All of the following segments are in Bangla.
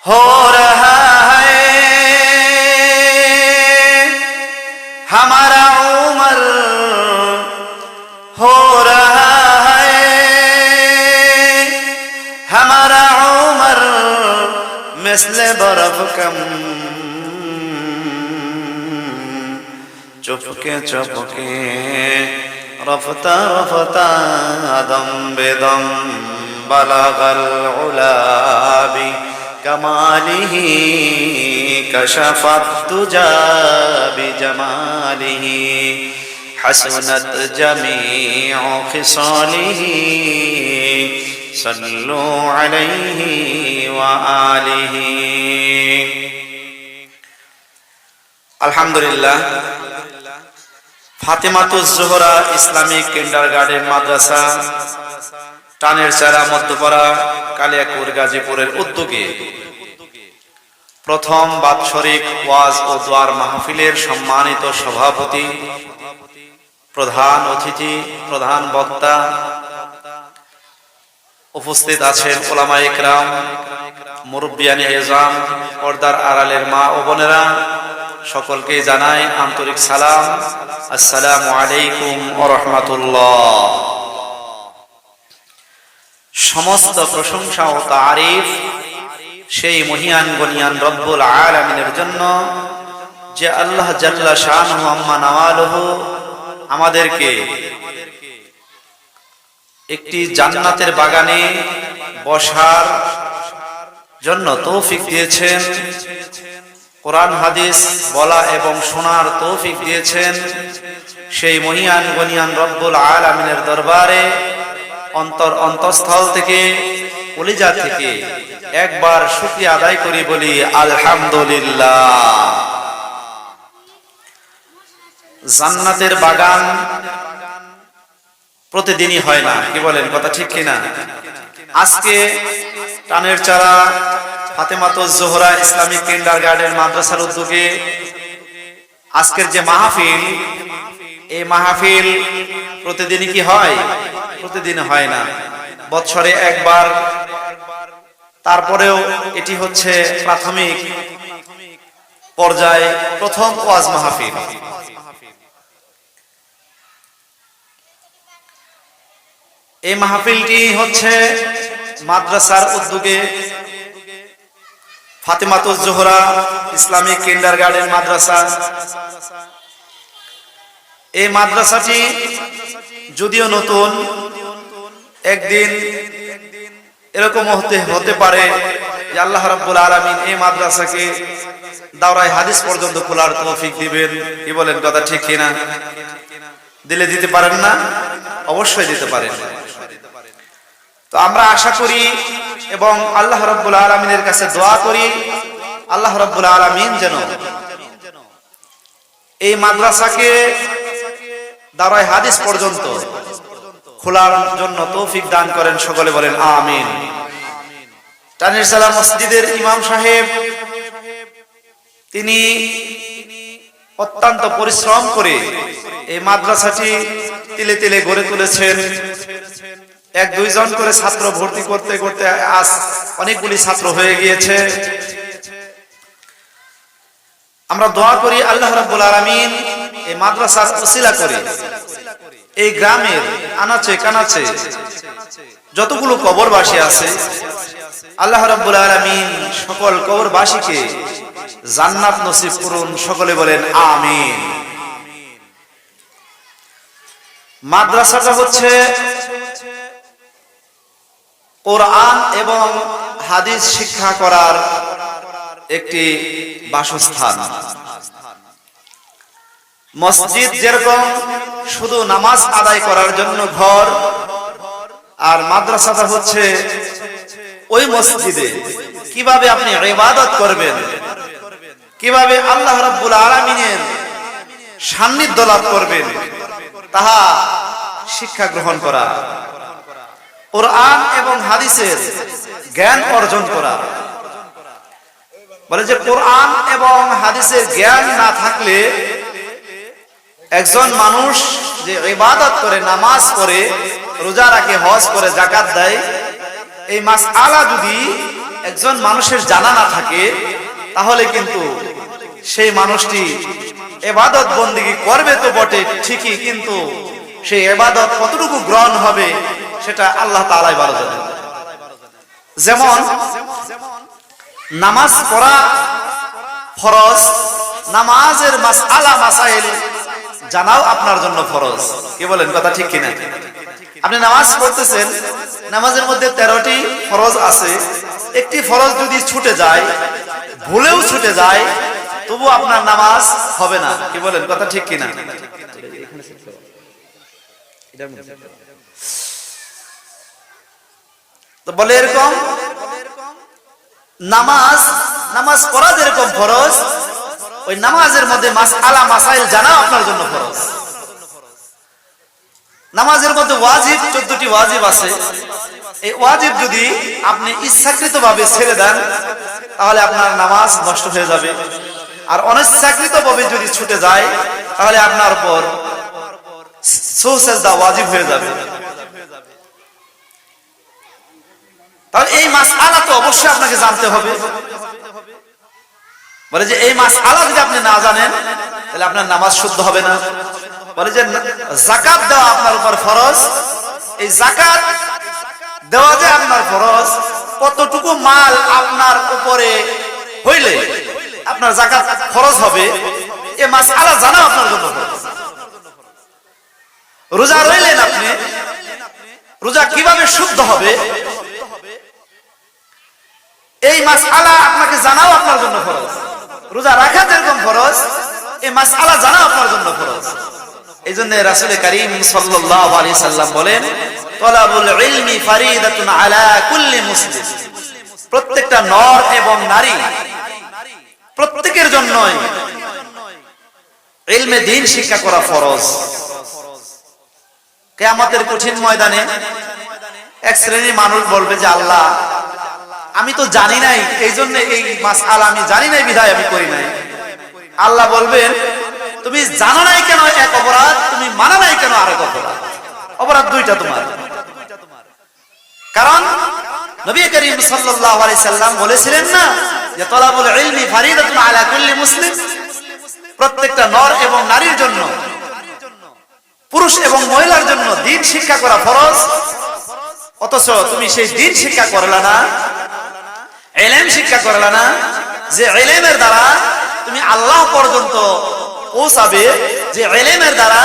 हो रहा है हमारा उमर हो रहा है हमारा उमर मिस्ले बर्फ कम चुपके चुपके रफ्ता रफ्ता दम बेदम बलगल उलाबी कमालिही कशफत तुजा बिजमालिही हसनत जमीउ खिसालिही सल्लु अलैहि व आलिहि। अल्हम्दुलिल्लाह, ফাতেমাতুজ জোহরা ইসলামিক কিন্ডারগার্টেন মাদ্রাসা টানের চারা মধ্যপাড়া কালিয়াকুর গাজীপুরের উদ্যোগে প্রথম বাৎসরিক ওয়াজ ও দোয়ার মাহফিলের সম্মানিত সভাপতি, প্রধান অতিথি, প্রধান বক্তা, উপস্থিত আছেন উলামায়ে কেরাম, মুরব্বিয়ানে এজাম, পর্দার আড়ালের মা ও বোনেরা, সকলকে জানাই আন্তরিক সালাম। আসসালামু আলাইকুম ওয়া রাহমাতুল্লাহ। সমস্ত প্রশংসা ও তারিফ সেই মহিয়ান গনিয়ান রব্বুল আলামিনের জন্য, যে আল্লাহ জাল্লা শানুহু আম্মা নাওয়ালুহু আমাদেরকে একটি জান্নাতের বাগানে বসার জন্য তৌফিক দিয়েছেন, কোরআন হাদিস বলা এবং শোনার তৌফিক দিয়েছেন। সেই মহিয়ান গনিয়ান রব্বুল আলামিনের দরবারে অন্তঃস্থল থেকে, কলিজা থেকে একবার শুকরিয়া আদায় করি, বলি আলহামদুলিল্লাহ। জান্নাতের বাগান প্রতিদিনই হয় না, কি বলেন, কথা ঠিক কিনা? আজকে টানের চারা ফাতেমাতুজ জোহরা ইসলামিক কিন্ডারগার্টেন মাদ্রাসার উদ্যোগে আজকের যে মাহফিল, এই মাহফিল প্রতিদিনই কি হয়? প্রতিদিন হয় না, বছরে একবার। তারপরেও এটি হচ্ছে প্রাথমিক পর্যায়ে প্রথম ওয়াজ মাহফিল। এই মাহফিলটি হচ্ছে মাদ্রাসার উদ্যোগে ফাতেমাতুজ জোহরা ইসলামিক কিন্ডারগার্টেন মাদ্রাসা। এই মাদ্রাসাটি যদিও নতুন, একদিন এরকম হতে পারে যে আল্লাহ রাব্বুল আলামিন এই মাদ্রাসাকে দাওরায়ে হাদিস পর্যন্ত খোলার তৌফিক দিবেন, কি বলেন, কথা ঠিক কিনা? দিতে পারেন না? অবশ্যই দিতে পারেন। তো আমরা আশা করি এবং আল্লাহ রাব্বুল আলামিনের কাছে দোয়া করি, আল্লাহ রাব্বুল আলামিন যেন এই মাদ্রাসাকে দাওরায়ে হাদিস পর্যন্ত খোলার জন্য তৌফিক দান করেন। সকলে বলেন আমিন। টানের চারা মসজিদের ইমাম সাহেব, তিনি অত্যন্ত পরিশ্রম করে এই মাদ্রাসাটি তিলে তিলে গড়ে তুলেছেন। এক দুইজন করে ছাত্র ভর্তি করতে করতে আজ অনেকগুলি ছাত্র হয়ে গিয়েছে। আমরা দোয়া করি আল্লাহ রাব্বুল আলামিন এই মাদ্রাসার ওসিলা করে এই গ্রামের আনাচে কানাচে যতগুলো কবরবাসী আছে, আল্লাহ রাব্বুল আলামিন সকল কবরবাসীকে জান্নাত নসিব করুন। সকলে বলেন আমিন। মাদ্রাসাটা হচ্ছে কোরআন এবং হাদিস শিক্ষা করার একটি বাসস্থান। মসজিদ যেরকম শুধু নামাজ আদায় করার জন্য ঘর, আর মাদ্রাসাটা হচ্ছে ওই মসজিদে কিভাবে আপনি ইবাদত করবেন, কিভাবে আল্লাহ রাব্বুল আলামিনের সান্নিধ্য লাভ করবেন, তাহা শিক্ষা গ্রহণ করা, কোরআন এবং হাদিসের জ্ঞান অর্জন করা। বলে যে কোরআন এবং হাদিসের জ্ঞান না থাকলে একজন মানুষ যে ইবাদত করে, নামাজ পড়ে, রোজা রাখে, হজ করে, যাকাত দেয়, এই মাসআলা যদি একজন মানুষের জানা না থাকে তাহলে কিন্তু সেই মানুষটি ইবাদত বন্দেগী করবে তো বটে ঠিকই, কিন্তু সেই ইবাদত কতটুকু গ্রহণ হবে সেটা আল্লাহ তাআলাই ভালো জানেন। যেমন নামাজ পড়া ফরজ, নামাজের মাসআলা মাসাইল জানাও আপনার জন্য ফরজ। কি বলেন, কথা ঠিক কিনা? আপনি নামাজ পড়তেছেন, নামাজের মধ্যে 13টি ফরজ আছে, একটি ফরজ যদি ছুটে যায়, ভুলেও ছুটে যায়, তবু আপনার নামাজ হবে না। কি বলেন, কথা ঠিক কিনা? তো বলে এরকম নামাজ পড়া যেরকম ফরজ, ওই নামাজের মধ্যে মাসআলা মাসাইল জানা আপনার জন্য ফরজ। নামাজের মধ্যে ওয়াজিব 14টি ওয়াজিব আছে। এই ওয়াজিব যদি আপনি ইচ্ছাকৃতভাবে ছেড়ে দেন তাহলে আপনার নামাজ নষ্ট হয়ে যাবে, আর অনিচ্ছাকৃতভাবে যদি ছুটে যায় তাহলে আপনার উপর সুজদা ওয়াজিব হয়ে যাবে। তাহলে এই মাসআলা তো অবশ্যই আপনাকে জানতে হবে। বলে যে এই মাসআলা যদি আপনি না জানেন তাহলে আপনার নামাজ শুদ্ধ হবে না। বলে যে যাকাত দেওয়া আপনার উপর ফরজ, এই যাকাত দেওয়া যে আপনার ফরজ, কতটুকু মাল আপনার উপরে হইলে আপনার যাকাত ফরজ হবে, এই মাসআলা জানা আপনার জন্য ফরজ। রোজা রইলেন আপনি, রোজা কিভাবে শুদ্ধ হবে এই মাসআলা আপনাকে জানাও আপনার জন্য ফরজ। রোজা রাখা যেরকম ফরজ, এই মাসআলা জানা আপনার জন্য ফরজ। এইজন্য রাসূল কারীম সাল্লাল্লাহু আলাইহি সাল্লাম বলেন, তলাবুল ইলমি ফারিদাতুন আলা কুল্লি মুসলিম। প্রত্যেকটা নর এবং নারী প্রত্যেকের জন্যই ইলমে দ্বীন শিক্ষা করা ফরজ। কিয়ামতের কঠিন ময়দানে এক শ্রেণীর মানুষ বলবে যে আল্লাহ, আমি তো জানি নাই, এই জন্য এই মাসআলা আমি জানি নাই বিধায় আমি করি নাই। আল্লাহ বলবেন, তুমি জানো নাই কেন এক অপরাধ, তুমি মানা নাই কেন আরেক অপরাধ। অপরাধ দুইটা তোমার। কারণ নবী করিম সাল্লাল্লাহু আলাইহি সাল্লাম বলেছিলেন না যে তলাবুল ইলমি ফারিদাতুন আলা কুল্লি মুসলিম, প্রত্যেকটা নর এবং নারীর জন্য, পুরুষ এবং মহিলার জন্য দ্বীন শিক্ষা করা ফরজ। অথচ তুমি সেই দ্বীন শিক্ষা করলা না, ইলম শিক্ষা করলা না, যে ইলমের দ্বারা তুমি আল্লাহ পর্যন্ত পৌঁছাবে, যে ইলমের দ্বারা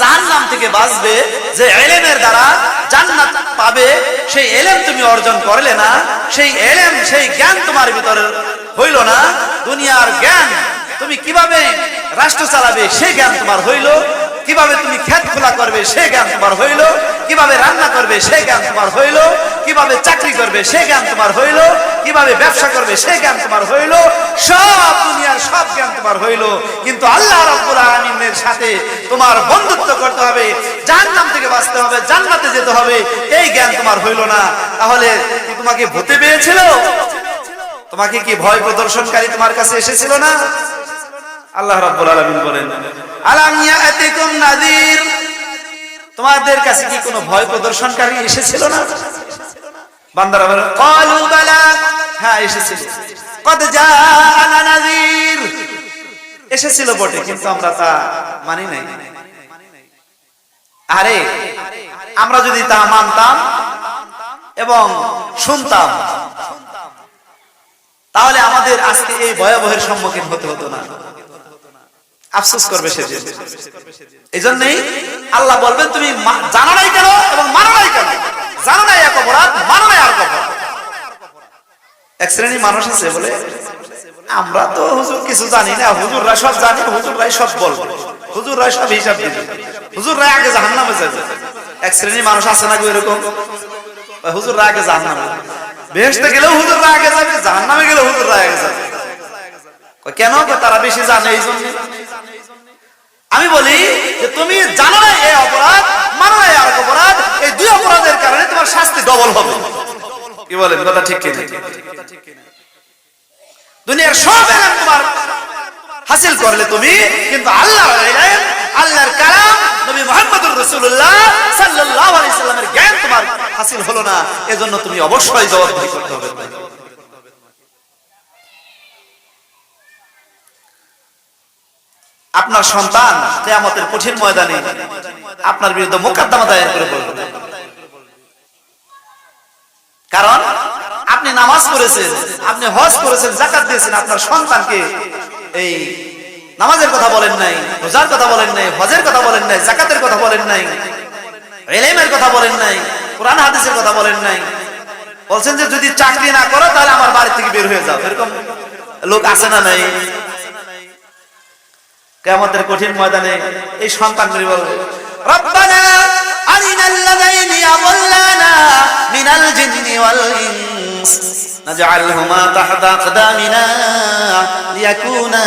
জাহান্নাম থেকে বাঁচবে, যে ইলমের দ্বারা জান্নাত পাবে, সেই ইলম তুমি অর্জন করলে না। সেই ইলম, সেই জ্ঞান তোমার ভিতরে হইল না। দুনিয়ার জ্ঞান, তুমি কিভাবে রাষ্ট্র চালাবে সেই জ্ঞান তোমার হইল, কিভাবে তুমি ক্ষেত খোলা করবে সেই জ্ঞান তোমার হইল, কিভাবে রান্না করবে সেই জ্ঞান তোমার হইল, কিভাবে চাকরি করবে সেই জ্ঞান তোমার হইল, কিভাবে ব্যবসা করবে সেই জ্ঞান তোমার হইল। সব দুনিয়ার সব জ্ঞান তোমার হইল, কিন্তু আল্লাহ রাব্বুল আলামিনের সাথে তোমার বন্ধুত্ব করতে হবে, জাহান্নাম থেকে বাঁচতে হবে, জান্নাতে যেতে হবে, এই জ্ঞান তোমার হইল না। তাহলে কি তোমাকে ভূতে পেয়েছিল? তোমাকে কি ভয় প্রদর্শনকারী তোমার কাছে এসেছিল না? আল্লাহ রাব্বুল আলামিন বলেন, আলাম ইয়াতিকুম নাযীর, তোমাদের কাছে কি কোনো ভয় প্রদর্শনকারী এসেছিল না? বান্দারা বলে, ক্বালু বালা, হ্যাঁ এসেছিল। কদ জাআনা নাযীর, এসেছিল বটে, কিন্তু আমরা তা মানি নাই। আরে আমরা যদি তা মানতাম এবং শুনতাম তাহলে আমাদের আজকে এই ভয়াবহের সম্মুখীন হতে হতো না। আফসোস করবে সেদিন। এই জন্যই আল্লাহ বলবেন, তুমি জানো নাই কেন এবং মানো নাই কেন? জানো নাই এক অপরাধ, মানো নাই আর অপরাধ। এক শ্রেণীর মানুষ আছে বলে, আমরা তো হুজুর কিছু জানি না, হুজুররা সব জানে, হুজুররাই সব বলবে, হুজুররাই সব হিসাব দিবে, হুজুররাই আগে জাহান্নামে যাবে। এক শ্রেণীর মানুষ আছে না এরকম, হুজুররা আগে জাহান্নামে, বেহেশতে গেলেও হুজুররা আগে যাবে, জাহান্নামে গেলেও হুজুররা আগে যাবে। কেন? তারা বেশি জানে এই জন্য। আমি বলি যে তুমি জানো না এই অপরাধ, মানো না আর অপরাধ, এই দুই অপরাধের কারণে তোমার শাস্তি ডবল হবে। কি বলেন, কথা ঠিক কিনা? দুনিয়ার সব ইলম তোমার হাসিল করলে তুমি, কিন্তু আল্লাহর ইলম, আল্লাহর কালাম, নবী মুহাম্মদুর রাসূলুল্লাহ সাল্লাল্লাহু আলাইহি সাল্লামের জ্ঞান তোমার হাসিল হলো না। এজন্য তুমি অবশ্যই জবাবদিহি করতে হবে। আপনার সন্তান কিয়ামতের কঠিন ময়দানে আপনার বিরুদ্ধে মোকদ্দমা দায়ের করে বলবে, কারণ আপনি নামাজ পড়েছেন, আপনি হজ করেছেন, যাকাত দিয়েছেন, আপনার সন্তানকে এই নামাজের কথা বলেন নাই, রোজার কথা বলেন নাই, হজের কথা বলেন নাই, যাকাতের কথা বলেন নাই, ইলমের কথা বলেন নাই, কোরআন হাদিসের কথা বলেন নাই, বলছেন যে যদি চাকরি না করো তাহলে আমার বাড়ি থেকে বের হয়ে যাও। এরকম লোক আছে না নাই? কিয়ামতের কঠিন ময়দানে এই সন্তানগুলি বলবে, রব্বানা আরিনাল লাযাইনি আযাল্লানা মিনাল জিন্নি ওয়াল ইনস নাজআলহুমা তাহতা আকদামিনা লিয়াকুনা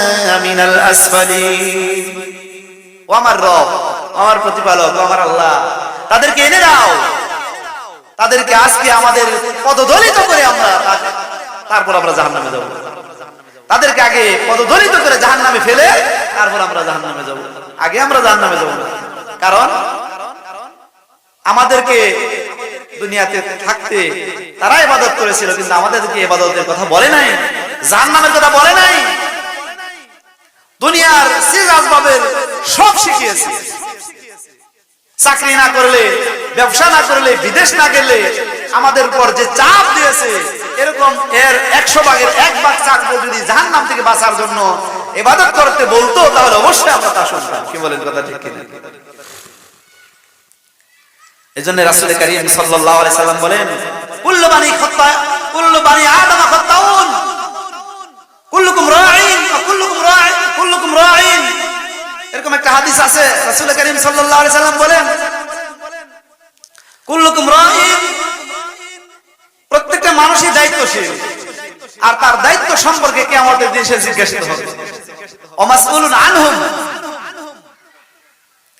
মিনাল আসফালিন। ও আমার রব, আমার প্রতিপালক, আমার আল্লাহ, তাদেরকে এনে দাও, তাদেরকে আজকে আমাদের পদদলিত করে আমরা তারপর আমরা জাহান্নামে যাব। তাদেরকে আগে পদদলিত করে জাহান্নামে ফেলে তারপর আমরা জাহান্নামে যাব, আগে আমরা জাহান্নামে যাব না। কারণ আমাদেরকে দুনিয়াতে থাকতে তারা ইবাদত করেছিল, কিন্তু আমাদেরকে ইবাদতের কথা বলে নাই, জাহান্নামের কথা বলে নাই। দুনিয়ার চিজ আসবাবের সব শিখিয়েছে, চাকরি না করলে, ব্যবসা না করলে, বিদেশ না গেলে আমাদের উপর যে চাপ দিয়েছে, এরকম এর 100 ভাগের 1 ভাগ চাকরি যদি জাহান্নাম থেকে বাঁচার জন্য ইবাদত করতে বলতো তাহলে অবশ্যই আমরা তা শুনতাম। কি বলেন, কথা ঠিক কিনা? এজন্য রাসূল কারীম সাল্লাল্লাহু আলাইহি সাল্লাম বলেন, কুল্লু বানি আদম খাতাউন, কুল্লুকুম রাঈন ওয়া কুল্লুকুম রাঈন। এরকম একটা হাদিস আছে, রাসূল কারীম সাল্লাল্লাহু আলাইহি সাল্লাম বলেন, কুল্লুকুম রাঈন, প্রত্যেকটা মানুষই দায়িত্বশীল, আর তার দায়িত্ব সম্পর্কে কিয়ামতের দিন সে জিজ্ঞাসিত হবে। ওয়া মাসউলুন আনহুম,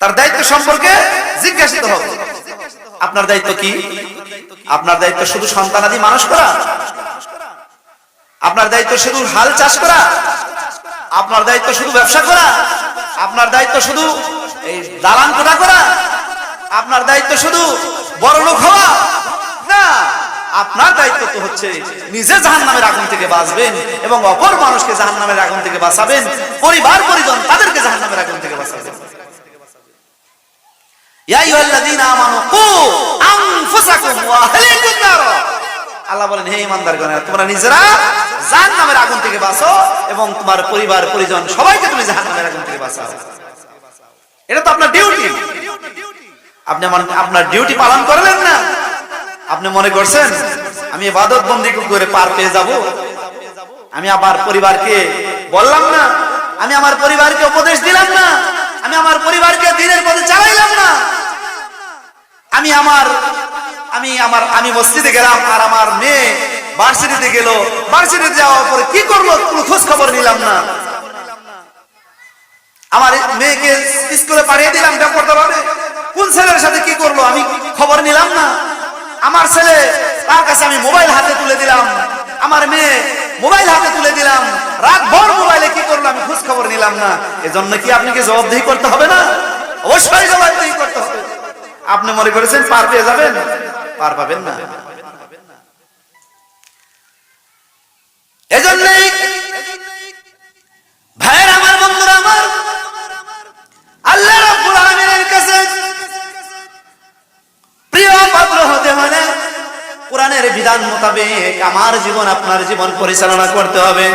তার দায়িত্ব সম্পর্কে জিজ্ঞাসিত হবে। আপনার দায়িত্ব কি? আপনার দায়িত্ব শুধু সন্তানাদি মানুষ করা? আপনার দায়িত্ব শুধু হাল চাষ করা? আপনার দায়িত্ব শুধু ব্যবসা করা? আপনার দায়িত্ব শুধু এই দালান কোঠা করা? আপনার দায়িত্ব শুধু বড়লোক হওয়া? না, আপনার দায়িত্ব তো হচ্ছে নিজে জাহান্নামের আগুন থেকে বাঁচবেন এবং অপর মানুষকে জাহান্নামের আগুন থেকে বাঁচাবেন, পরিবার পরিজন তাদেরকে জাহান্নামের আগুন থেকে বাঁচাবেন। ইয়া আইয়ুহাল্লাযীনা আমানু কু আনফুসাকুম ওয়া আহলিকুম নার, আল্লাহ বলেন, হে ঈমানদারগণ, তোমরা নিজেরা জাহান্নামের আগুন থেকে বাঁচো এবং তোমার পরিবার পরিজন সবাইকে তুমি জাহান্নামের আগুন থেকে বাঁচাও। এটা তো আপনার ডিউটি। আপনি আপনার ডিউটি পালন করলেন না। আপনি মনে করছেন আমি ইবাদত বন্দি করে পার পেয়ে যাব? আমি আমার পরিবারকে বললাম না, আমি আমার পরিবারকে উপদেশ দিলাম না, আমি আমার পরিবারকে দ্বীনের পথে চালাইলাম না, আমি মসজিদে গেলাম আর আমার মেয়ে ভার্সিটিতে গেল, ভার্সিটিতে যাওয়ার পরে কি করলো কোনো খোঁজ খবর নিলাম না, আমার মেয়েকে স্কুলে পাঠিয়ে দিলাম বেপরোয়াভাবে, কোন ছেলের সাথে কি করলো আমি খবর নিলাম না, আমার ছেলে তার কাছে আমি মোবাইল হাতে তুলে দিলাম, আমার মেয়ে মোবাইল হাতে তুলে দিলাম, রাত ভর মোবাইলে কি করলো আমি খোঁজ খবর নিলাম না। এজন্য কি আপনাকে জবাবদিহি করতে হবে না? অবশ্যই জবাবদিহি করতে হবে। আপনি মনে করেছেন পার পেয়ে যাবেন? পার পাবেন না। এজন্যই ভাইয়ের আমার, বন্ধুরা আমার, আল্লাহ রাব্বুল আলামিনের কাছে প্রিয় পাত্র হতে হলে কোরআনের বিধান মোতাবেক আমার জীবন আপনার জীবন পরিচালনা করতে হবে।